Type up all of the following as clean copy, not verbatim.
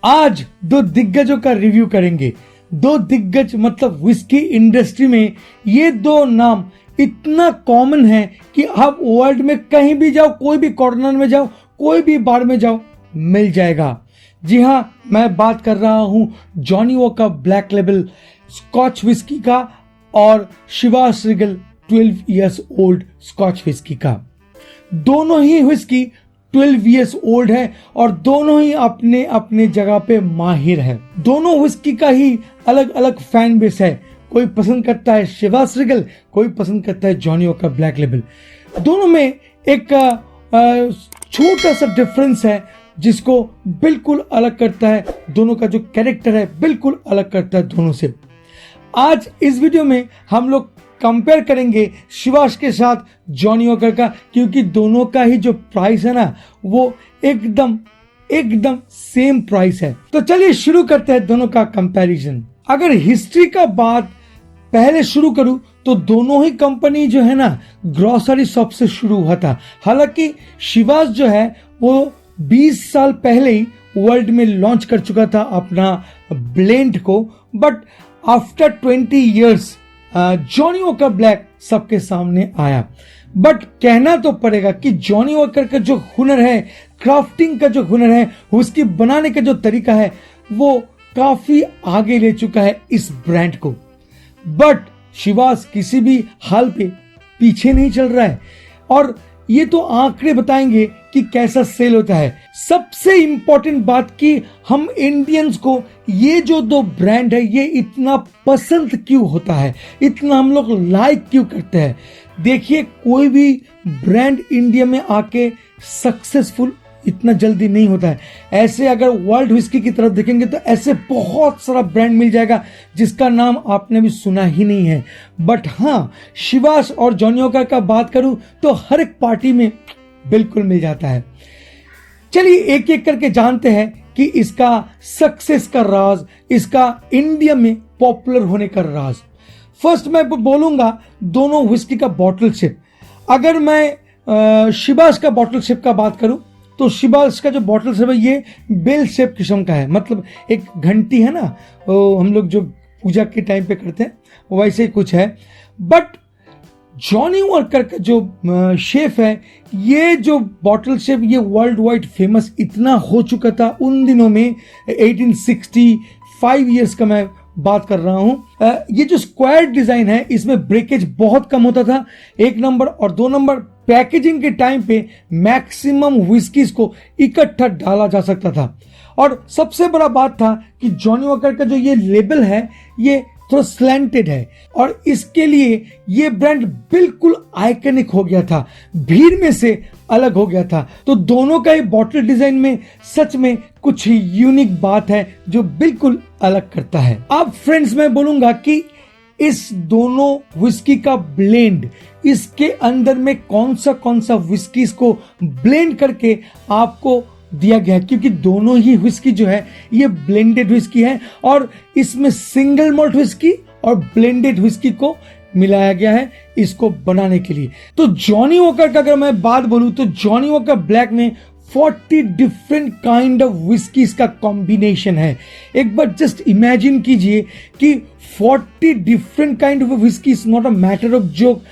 आज दो दिग्गजों का रिव्यू करेंगे। दो दिग्गज मतलब विस्की इंडस्ट्री में ये दो नाम इतना कॉमन है कि आप वर्ल्ड में कहीं भी जाओ, कोई भी कॉर्नर में जाओ, कोई भी बार में जाओ, मिल जाएगा। जी हां, मैं बात कर रहा हूं Johnnie Walker Black Label Scotch whisky का और Chivas Regal 12 years old Scotch whisky का। दोनों ही विस्की 12 इयर्स ओल्ड है और दोनों ही अपने अपने जगह पे माहिर है। दोनों विस्की का ही अलग अलग फैन बेस है। कोई पसंद करता है शिवास रिगल, कोई पसंद करता है जॉनी वॉकर ब्लैक लेबल। दोनों में एक छोटा सा डिफरेंस है जिसको बिल्कुल अलग करता है। दोनों का जो कैरेक्टर है बिल्कुल अलग करता है दोनों से। आज इस वीडियो में हम लोग कंपेयर करेंगे शिवास के साथ जॉनी वॉकर का, क्योंकि दोनों का ही जो प्राइस है ना वो एकदम सेम प्राइस है। तो चलिए शुरू करते हैं दोनों का कंपैरिजन। अगर हिस्ट्री का बात पहले शुरू करूं तो दोनों ही कंपनी जो है ना ग्रोसरी शॉप से शुरू हुआ था। हालांकि शिवास जो है वो 20 साल पहले ही वर्ल्ड में लॉन्च कर चुका था अपना ब्लेंड को, but after 20 years Johnny Walker black सबके सामने आया। बट कहना तो पड़ेगा कि जॉनी वॉकर का जो हुनर है, क्राफ्टिंग का जो हुनर है, उसकी बनाने का जो तरीका है वो काफी आगे ले चुका है इस ब्रांड को। बट शिवास किसी भी हाल पे पीछे नहीं चल रहा है और ये तो आंकड़े बताएंगे कि कैसा सेल होता है। सबसे इंपॉर्टेंट बात कि हम इंडियंस को ये जो दो ब्रांड है ये इतना पसंद क्यों होता है, इतना हम लोग लाइक क्यों करते हैं। देखिए, कोई भी ब्रांड इंडिया में आके सक्सेसफुल इतना जल्दी नहीं होता है। ऐसे अगर वर्ल्ड विस्की की तरफ देखेंगे तो ऐसे बहुत सारा ब्रांड मिल जाएगा जिसका नाम आपने भी सुना ही नहीं है। बट हाँ, शिवास और जॉनी वॉकर का बात करूं तो हर एक पार्टी में बिल्कुल मिल जाता है। चलिए एक एक करके जानते हैं कि इसका सक्सेस का राज, इसका इंडिया में पॉपुलर होने का राज। फर्स्ट मैं बोलूंगा दोनों विस्की का बॉटल शेप। अगर मैं शिवास का बॉटल शेप का बात करूं तो शिवास का जो बॉटल शेप है ये बेल शेप किस्म का है। मतलब एक घंटी है ना, हम लोग जो पूजा के टाइम पे करते हैं वैसे ही कुछ है। बट जॉनी वॉकर का जो शेप है, ये जो बॉटल शेप ये वर्ल्ड वाइड फेमस इतना हो चुका था उन दिनों में। 1865 इयर्स का मैं बात कर रहा हूं। ये जो स्क्वायर डिजाइन है इसमें ब्रेकेज बहुत कम होता था, एक नंबर। और दो नंबर, पैकेजिंग के टाइम पे मैक्सिमम विस्कीज को इकट्ठा डाला जा सकता था। और सबसे बड़ा बात था कि जॉनी वॉकर का जो ये लेबल है ये थोड़ा स्लैंटेड है और इसके लिए ये ब्रांड बिल्कुल आइकनिक हो गया था, भीड़ में से अलग हो गया था। तो दोनों का ही बॉटल डिजाइन में सच में कुछ यूनिक बात है जो बिल्कुल अलग करता है। अब फ्रेंड्स मैं बोलूंगा कि इस दोनों विस्की का ब्लेंड, इसके अंदर में कौन सा विस्कीज को ब्लेंड करके आपको दिया गया है, क्योंकि दोनों ही विस्की जो है ये ब्लेंडेड विस्की है और इसमें सिंगल मॉल्ट विस्की और ब्लेंडेड विस्की को मिलाया गया है इसको बनाने के लिए। तो जॉनी वॉकर का अगर मैं बात बोलूं तो जॉनी वॉकर ब्लैक में 40 डिफरेंट काइंड ऑफ विस्कीज का कॉम्बिनेशन है। एक बार जस्ट इमेजिन कीजिए कि 40 different kind of whisky is not a matter of joke.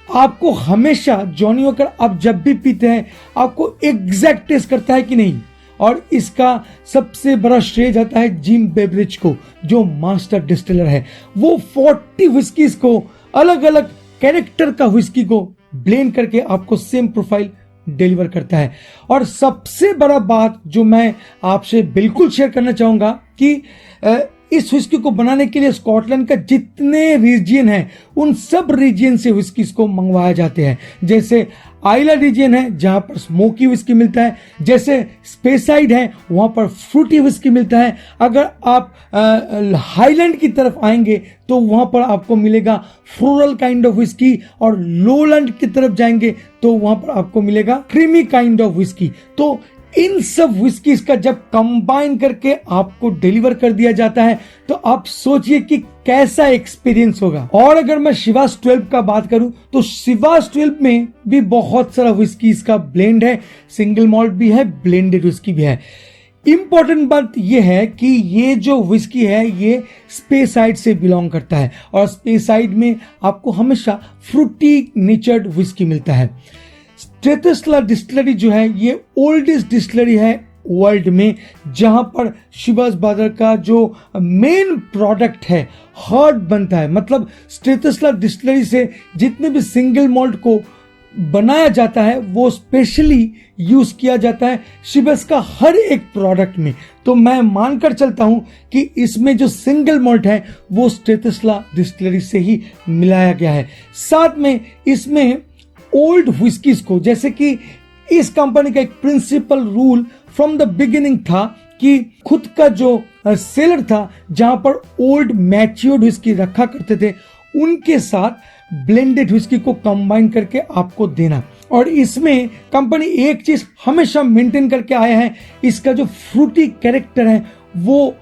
आपको हमेशा जॉनी वॉकर आप जब भी पीते हैं आपको एग्जैक्ट टेस्ट करता है कि नहीं। और इसका सबसे बड़ा श्रेय जाता है जिम बेवरेज को, जो मास्टर डिस्टिलर है। वो 40 विस्कीज को, अलग अलग कैरेक्टर का विस्की को ब्लेंड करके आपको सेम प्रोफाइल डिलीवर करता है। और सबसे बड़ा बात जो मैं आपसे बिल्कुल शेयर करना चाहूंगा कि इस विस्की को बनाने के लिए स्कॉटलैंड का जितने रीजन है उन सब रीजन से विस्कीज को मंगवाए जाते हैं। जैसे आइला रीजन है जहां पर स्मोकी विस्की मिलता है, जैसे स्पेसाइड है वहां पर फ्रूटी विस्की मिलता है। अगर आप हाईलैंड की तरफ आएंगे तो वहां पर आपको मिलेगा फ्लोरल काइंड ऑफ विस्की, और लोलैंड की तरफ जाएंगे तो वहां पर आपको मिलेगा क्रीमी काइंड ऑफ विस्की। तो इन सब विस्कीज का जब कंबाइन करके आपको डिलीवर कर दिया जाता है तो आप सोचिए कि कैसा एक्सपीरियंस होगा। और अगर मैं शिवास 12 का बात करूं तो शिवास 12 में भी बहुत सारा विस्कीज का ब्लेंड है, सिंगल मॉल्ट भी है, ब्लेंडेड विस्की भी है। इंपॉर्टेंट बात यह है कि ये जो विस्की है ये स्पेसाइड से बिलोंग करता है और स्पेसाइड में आपको हमेशा फ्रूटी नेचर्ड विस्की मिलता है। स्ट्रेथेस्ला डिस्टिलरी जो है ये ओल्डेस्ट डिस्टिलरी है वर्ल्ड में, जहां पर शिवास ब्रदर का जो मेन प्रोडक्ट है हर्ट बनता है। मतलब स्ट्रेथेस्ला डिस्टिलरी से जितने भी सिंगल मॉल्ट को बनाया जाता है वो स्पेशली यूज किया जाता है शिवास का हर एक प्रोडक्ट में। तो मैं मानकर चलता हूं कि इसमें जो सिंगल मॉल्ट है वो स्ट्रेथेस्ला डिस्टिलरी से ही मिलाया गया है। साथ में इसमें ओल्ड व्हिस्कीज को, जैसे कि इस कंपनी का एक principle rule from the beginning था कि खुद का जो सेलर था जहां पर ओल्ड मैच्योर्ड व्हिस्की रखा करते थे उनके साथ ब्लेंडेड व्हिस्की को कंबाइन करके आपको देना। और इसमें कंपनी एक चीज हमेशा मेंटेन करके आया है, इसका जो फ्रूटी कैरेक्टर है वो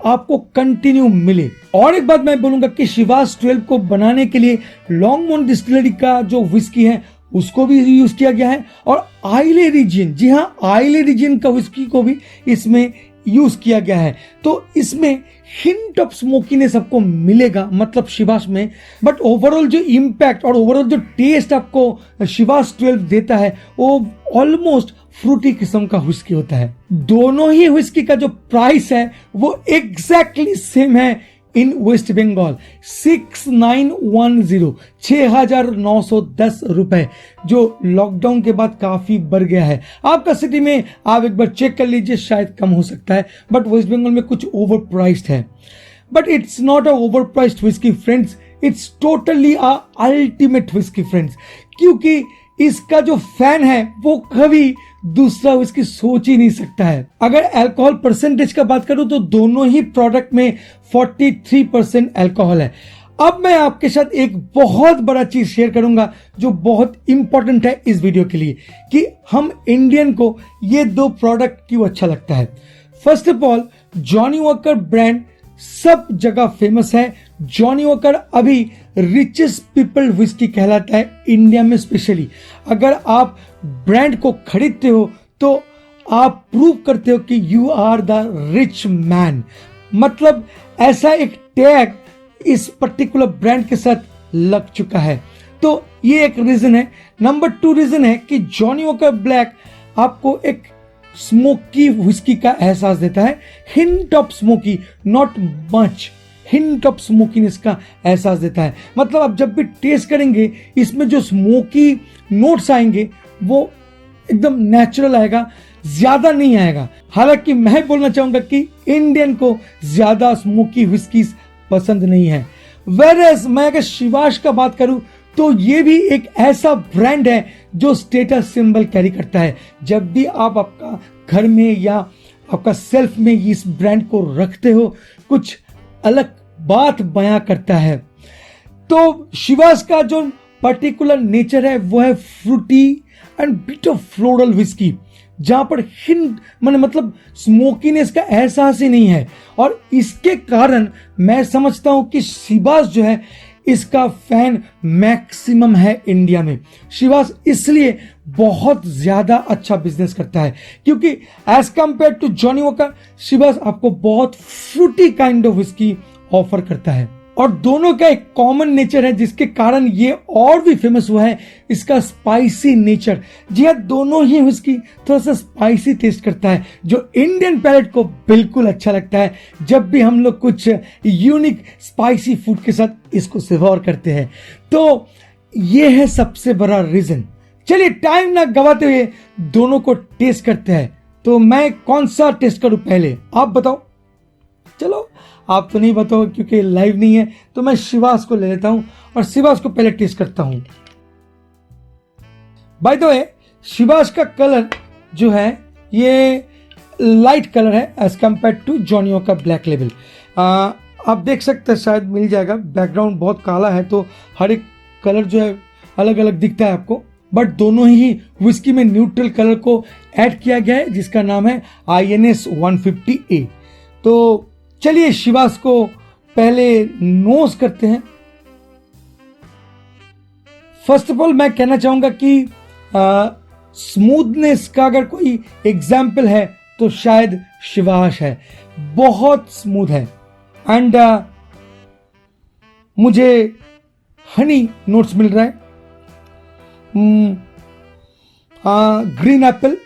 आपको कंटिन्यू मिले। और एक बात मैं बोलूंगा कि शिवास 12 को बनाने के लिए लॉन्गमोंट डिस्टिलरी का जो व्हिस्की है उसको भी यूज किया गया है और आइले रीजन, जी हाँ, आइले रीजन का व्हिस्की को भी इसमें यूज किया गया है। तो इसमें हिंट ऑफ स्मोकीनेस आपको मिलेगा मतलब शिवास में, बट ओवरऑल जो इम्पैक्ट और ओवरऑल जो टेस्ट आपको शिवास 12 देता है वो ऑलमोस्ट फ्रूटी किस्म का व्हिस्की होता है। दोनों ही व्हिस्की का जो प्राइस है वो एग्जैक्टली सेम है इन वेस्ट बंगाल, 6910, 6910 रुपए, जो लॉकडाउन के बाद काफी बढ़ गया है। आपका सिटी में आप एक बार चेक कर लीजिए, शायद कम हो सकता है, बट वेस्ट बंगाल में कुछ ओवर प्राइस्ड है। But it's not a over priced whisky friends, it's totally a ultimate whisky friends, क्योंकि इसका जो फैन है वो कभी दूसरा व्हिस्की सोच ही नहीं सकता है। अगर अल्कोहल परसेंटेज का बात करूं तो दोनों ही प्रोडक्ट में 43% अल्कोहल है। अब मैं आपके साथ एक बहुत बड़ा चीज शेयर करूंगा जो बहुत इंपॉर्टेंट है इस वीडियो के लिए कि हम इंडियन को ये दो प्रोडक्ट क्यों अच्छा लगता है। First of all, Johnny walker brand सब जगह फेमस है। जॉनी वॉकर अभी रिचेस्ट पीपल व्हिस्की कहलाता है इंडिया में स्पेशली। अगर आप ब्रांड को खरीदते हो तो आप प्रूव करते हो कि you are the rich man. मतलब ऐसा एक टैग इस पर्टिकुलर ब्रांड के साथ लग चुका है। तो ये एक रीजन है। नंबर 2 रीजन है कि जॉनी वॉकर ब्लैक आपको एक स्मोकी व्हिस्की का एहसास देता है। Hint of smoky, not much, hint of smokiness का एहसास देता है। मतलब आप जब भी टेस्ट करेंगे इसमें जो स्मोकी नोट्स आएंगे वो एकदम नेचुरल आएगा, ज्यादा नहीं आएगा। हालांकि मैं बोलना चाहूंगा कि इंडियन को ज्यादा स्मोकी व्हिस्कीज पसंद नहीं है। वेरएज मैं अगर शिवास का बात करूं तो ये भी एक ऐसा ब्रांड है जो स्टेटस सिंबल कैरी करता है। जब भी आप आपका घर में या आपका सेल्फ में इस ब्रांड को रखते हो कुछ अलग बात बयां करता है। तो शिवास का जो पर्टिकुलर नेचर है वो है fruity and bit of floral whisky, जहां पर हिंट मतलब स्मोकीनेस का एहसास ही नहीं है। और इसके कारण मैं समझता हूं कि शिवास जो है इसका फैन मैक्सिमम है इंडिया में। शिवास इसलिए बहुत ज्यादा अच्छा बिजनेस करता है क्योंकि as compare to Johnnie Walker Chivas आपको बहुत fruity kind of whisky offer करता है। और दोनों का एक कॉमन नेचर है जिसके कारण ये और भी फेमस हुआ है, इसका स्पाइसी नेचर। जी हाँ, दोनों ही व्हिस्की थोड़ा सा स्पाइसी टेस्ट करता है जो इंडियन पैलेट को बिल्कुल अच्छा लगता है जब भी हम लोग कुछ यूनिक स्पाइसी फूड के साथ इसको सेवॉर करते हैं। तो ये है सबसे बड़ा रीजन। चलिए टाइम ना गवाते हुए दोनों को टेस्ट करते हैं। तो मैं कौन सा टेस्ट करूं पहले, आप बताओ। चलो आप तो नहीं बताओ क्योंकि लाइव नहीं है, तो मैं शिवास को ले लेता हूं और शिवास को पहले टेस्ट करता हूं। बाय द वे शिवास का कलर जो है ये लाइट कलर है as compare to Johnnie Walker Black Label. आप देख सकते हैं, शायद मिल जाएगा, बैकग्राउंड बहुत काला है तो हर एक कलर जो है अलग अलग दिखता है आपको। बट दोनों ही व्हिस्की में न्यूट्रल कलर को ऐड किया गया है जिसका नाम है INS 150A। तो चलिए शिवास को पहले नोज करते हैं। फर्स्ट ऑफ ऑल मैं कहना चाहूंगा कि स्मूथनेस का अगर कोई एग्जाम्पल है तो शायद शिवाश है। बहुत स्मूथ है एंड मुझे हनी नोट्स मिल रहा है, green Apple,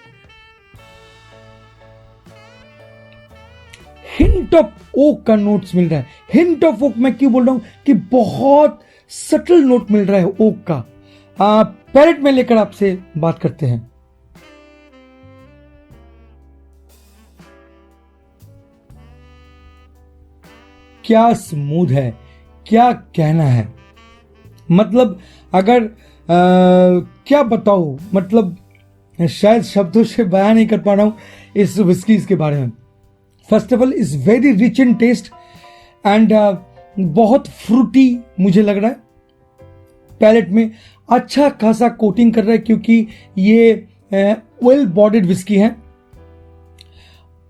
hint of oak का नोट्स मिल रहा है। हिंट ऑफ ओक मैं क्यों बोल रहा हूं कि बहुत सटल नोट मिल रहा है ओक का। पैलेट में लेकर आपसे बात करते हैं। क्या स्मूथ है, क्या कहना है। मतलब अगर क्या बताऊं, मतलब शायद शब्दों से बयान नहीं कर पा रहा हूं इस विस्कीज के बारे में। First of all is very rich in taste and बहुत फ्रूटी मुझे लग रहा है। पैलेट में अच्छा खासा कोटिंग कर रहा है क्योंकि ये वेल बॉडीड विस्की है।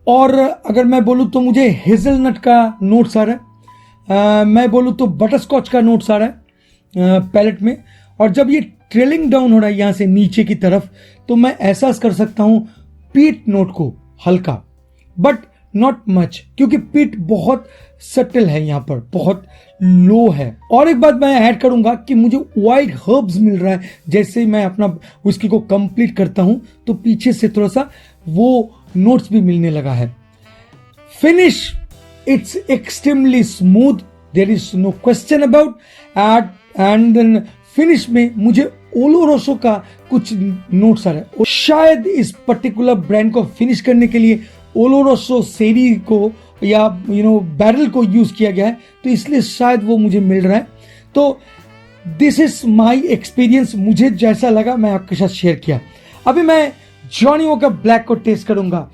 और अगर मैं बोलूं तो मुझे हेजलनट का नोट्स आ रहा है, मैं बोलूं तो बटरस्कॉच का नोट्स आ रहा है पैलेट में। और जब ये ट्रेलिंग डाउन हो रहा है यहां से नीचे की तरफ, तो मैं एहसास कर सकता हूं पीट नोट को, हल्का बट नॉट मच, क्योंकि पीट बहुत सटल है, यहां पर बहुत लो है। और एक बात मैं ऐड करूंगा कि मुझे वाइल्ड हर्ब्स मिल रहा है। जैसे मैं अपना विस्की को कंप्लीट करता हूं तो पीछे से थोड़ा सा वो नोट्स भी मिलने लगा है। Finish it's extremely smooth, there is no question about and then finish में मुझे ओलोरोसो का कुछ नोट्स आ रहा है। शायद इस पर्टिकुलर ब्रांड को फिनिश करने के लिए ओलोरोसो सेरी को या बैरल को यूज किया गया है, तो इसलिए शायद वो मुझे मिल रहा है। तो दिस इज माई एक्सपीरियंस, मुझे जैसा लगा मैं आपके साथ शेयर किया। अभी मैं जॉनी वॉकर ब्लैक को टेस्ट करूंगा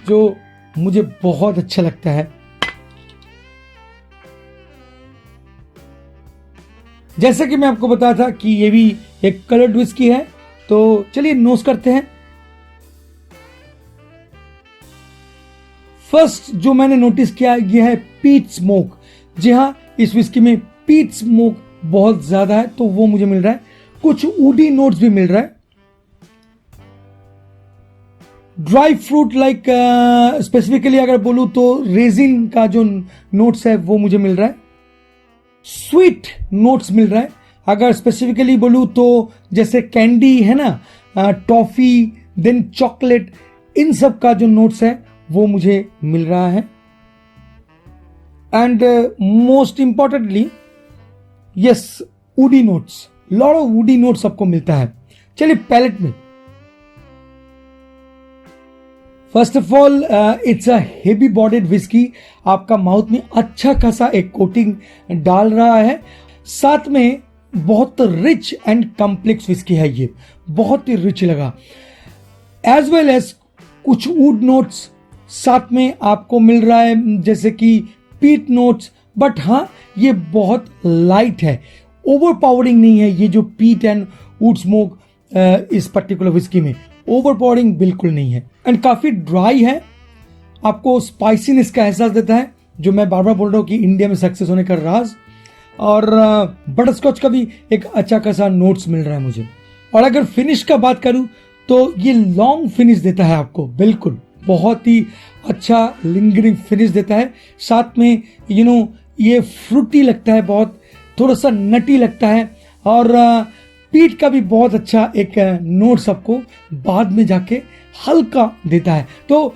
जो मुझे बहुत अच्छा लगता है। जैसे कि मैं आपको बताया था कि ये भी एक कलर्ड विस्की है, तो चलिए नोस करते हैं। फर्स्ट जो मैंने नोटिस किया ये है पीट स्मोक। जी हाँ, इस विस्की में पीट स्मोक बहुत ज्यादा है, तो वो मुझे मिल रहा है। कुछ वुडी नोट्स भी मिल रहा है। ड्राई फ्रूट लाइक स्पेसिफिकली अगर बोलूं तो रेजिन का जो नोट्स है वो मुझे मिल रहा है। स्वीट नोट्स मिल रहा है। अगर स्पेसिफिकली बोलूं तो जैसे कैंडी है ना, टॉफी, देन चॉकलेट, इन सब का जो नोट्स है वो मुझे मिल रहा है। And most importantly yes, woody notes, lot of woody notes आपको मिलता है। चलिए पैलेट में, first of all it's a heavy bodied whisky. आपका माउथ में अच्छा खासा एक कोटिंग डाल रहा है। साथ में बहुत रिच एंड कॉम्प्लेक्स विस्की है, ये बहुत ही रिच लगा। एज वेल एज कुछ वुड नोट्स साथ में आपको मिल रहा है, जैसे कि पीट नोट्स। बट हाँ, ये बहुत लाइट है, ओवर पावरिंग नहीं है। ये जो पीट एंड वुड स्मोक इस पर्टिकुलर विस्की में ओवर पावरिंग बिल्कुल नहीं है एंड काफी ड्राई है। आपको स्पाइसीनेस का एहसास देता है, जो मैं बार बार बोल रहा हूं कि इंडिया में सक्सेस होने का राज। और बटरस्कॉच का भी एक अच्छा खासा नोट्स मिल रहा है मुझे। और अगर फिनिश का बात करूं तो ये लॉन्ग फिनिश देता है आपको, बिल्कुल बहुत ही अच्छा लिंगरिंग फिनिश देता है। साथ में ये फ्रूटी लगता है, बहुत थोड़ा सा नटी लगता है। और पीट का भी बहुत अच्छा एक नोट्स आपको बाद में जाके हल्का देता है। तो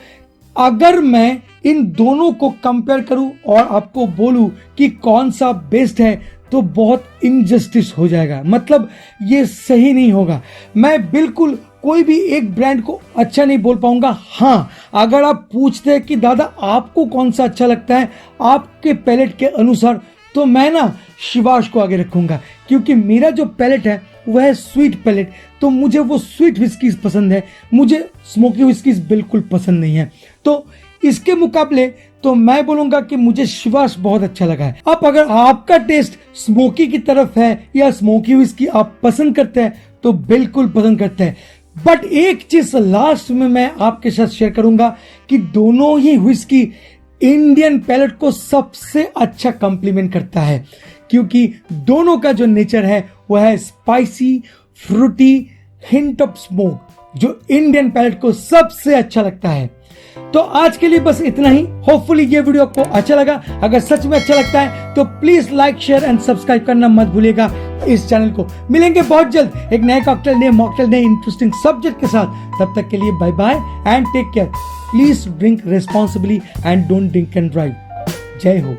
अगर मैं इन दोनों को कंपेयर करूं और आपको बोलूं कि कौन सा बेस्ट है, तो बहुत इनजस्टिस हो जाएगा, मतलब ये सही नहीं होगा। मैं बिल्कुल कोई भी एक ब्रांड को अच्छा नहीं बोल पाऊंगा। हाँ, अगर आप पूछते हैं कि दादा आपको कौन सा अच्छा लगता है आपके पैलेट के अनुसार, तो मैं ना शिवाश को आगे रखूंगा, क्योंकि मेरा जो पैलेट है वह है स्वीट पैलेट। तो मुझे वो स्वीट विस्कीज पसंद है, मुझे स्मोकी विस्कीज बिल्कुल पसंद नहीं है। तो इसके मुकाबले तो मैं बोलूंगा कि मुझे शिवाश बहुत अच्छा लगा है। अब अगर आपका टेस्ट स्मोकी की तरफ है या स्मोकी विस्की आप पसंद करते हैं, तो बिल्कुल पसंद करते हैं। बट एक चीज लास्ट में मैं आपके साथ शेयर करूंगा कि दोनों ही विस्की इंडियन पैलेट को सबसे अच्छा कॉम्प्लीमेंट करता है, क्योंकि दोनों का जो नेचर है वह है spicy, fruity, hint of smoke, जो इंडियन पैलेट को सबसे अच्छा लगता है। तो आज के लिए बस इतना ही। होपफुली ये वीडियो आपको अच्छा लगा। अगर सच में अच्छा लगता है तो please like, share and subscribe करना मत भूलिएगा इस चैनल को। मिलेंगे बहुत जल्द एक नए कॉकटेल, नए मॉकटेल, नए इंटरेस्टिंग सब्जेक्ट के साथ। तब तक के लिए bye bye and take care. Please drink responsibly and don't drink and drive. जय हो।